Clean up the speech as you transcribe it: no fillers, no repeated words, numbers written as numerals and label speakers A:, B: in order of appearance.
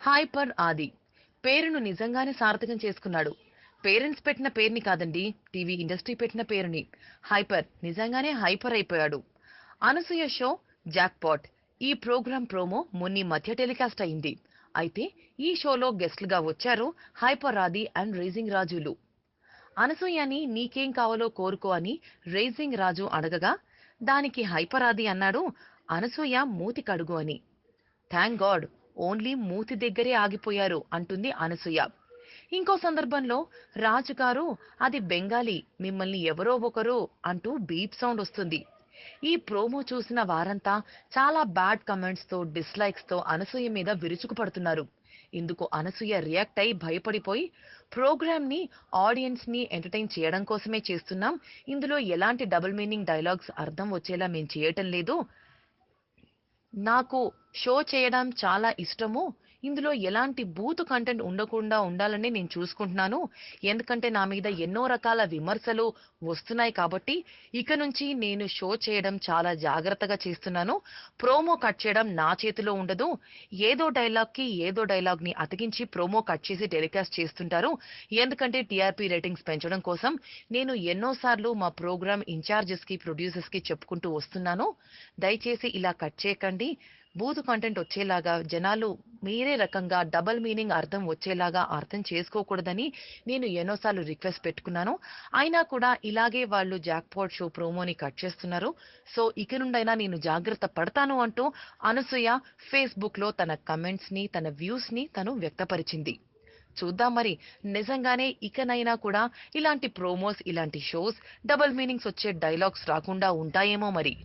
A: Hyper ఆది పేరును నిజంగానే సార్థకం చేసుకున్నాడు. పేరెంట్స్ పెట్టిన పేరుని కాదండి, టీవీ ఇండస్ట్రీ పెట్టిన పేరుని. హైపర్ నిజంగానే హైపర్ అయిపోయాడు. Anasuya show jackpot. ఈ ప్రోగ్రాం ప్రోమో మొన్నీ మధ్య టెలికాస్ట్ అయింది. అయితే ఈ షోలో గెస్ట్లుగా వచ్చారు హైపర్ ఆది అండ్ రేజింగ్ రాజులు. అనసూయని నీకేం కావాలో కోరుకో అని రేజింగ్ రాజు అడగగా దానికి హైపర్ ఆది అన్నాడు అనసూయ మూతి కడుగు అని. థ్యాంక్ గాడ్ ఓన్లీ మూతి దగ్గరే ఆగిపోయారు అంటుంది అనసూయ. ఇంకో సందర్భంలో రాజుగారు అది బెంగాలీ మిమ్మల్ని ఎవరో ఒకరు అంటూ బీప్ సౌండ్ వస్తుంది. ఈ ప్రోమో చూసిన వారంతా చాలా బ్యాడ్ కమెంట్స్ తో డిస్లైక్స్ తో అనసూయ మీద విరుచుకుపడుతున్నారు. ఇందుకు అనసూయ రియాక్ట్ అయి భయపడిపోయి ప్రోగ్రామ్ ని ఆడియన్స్ ని ఎంటర్టైన్ చేయడం కోసమే చేస్తున్నాం, ఇందులో ఎలాంటి డబుల్ మీనింగ్ డైలాగ్స్ అర్థం వచ్చేలా మేం చేయటం లేదు, నాకు షో చేయడం చాలా ఇష్టము. ఇందులో ఎలాంటి బూతు కంటెంట్ ఉండకుండా ఉండాలని నేను చూసుకుంటున్నాను. ఎందుకంటే నా మీద ఎన్నో రకాల విమర్శలు వస్తున్నాయి కాబట్టి ఇక నుంచి నేను షో చేయడం చాలా జాగ్రత్తగా చేస్తున్నాను. ప్రోమో కట్ చేయడం నా చేతిలో ఉండదు. ఏదో డైలాగ్‌కి ఏదో డైలాగ్‌ని అతికించి ప్రోమో కట్ చేసి టెలికాస్ట్ చేస్తుంటారు. ఎందుకంటే టీఆర్పీ రేటింగ్స్ పెంచడం కోసం నేను ఎన్నో సార్లు మా ప్రోగ్రామ్ ఇన్‌చార్జెస్‌కి, ప్రొడ్యూసర్స్‌కి చెప్పుకుంటూ వస్తున్నాను. దయచేసి ఇలా కట్ చేయకండి. బూతు కంటెంట్ వచ్చేలాగా జనాలు మీరే రకంగా డబుల్ మీనింగ్ అర్థం వచ్చేలాగా అర్థం చేసుకోకూడదని నేను ఎన్నోసార్లు రిక్వెస్ట్ పెట్టుకున్నాను. అయినా కూడా ఇలాగే వాళ్ళు జాక్పాట్ షో ప్రోమోని కట్ చేస్తున్నారు. సో ఇక నుండైనా నేను జాగ్రత్త పడతాను అంటూ అనసూయ ఫేస్‌బుక్‌లో తన కమెంట్స్‌ని, తన వ్యూస్‌ని తను వ్యక్తపరిచింది. చూద్దాం మరి నిజంగానే ఇకనైనా కూడా ఇలాంటి ప్రోమోస్, ఇలాంటి షోస్ డబుల్ మీనింగ్స్ వచ్చే డైలాగ్స్ రాకుండా ఉంటాయేమో మరి.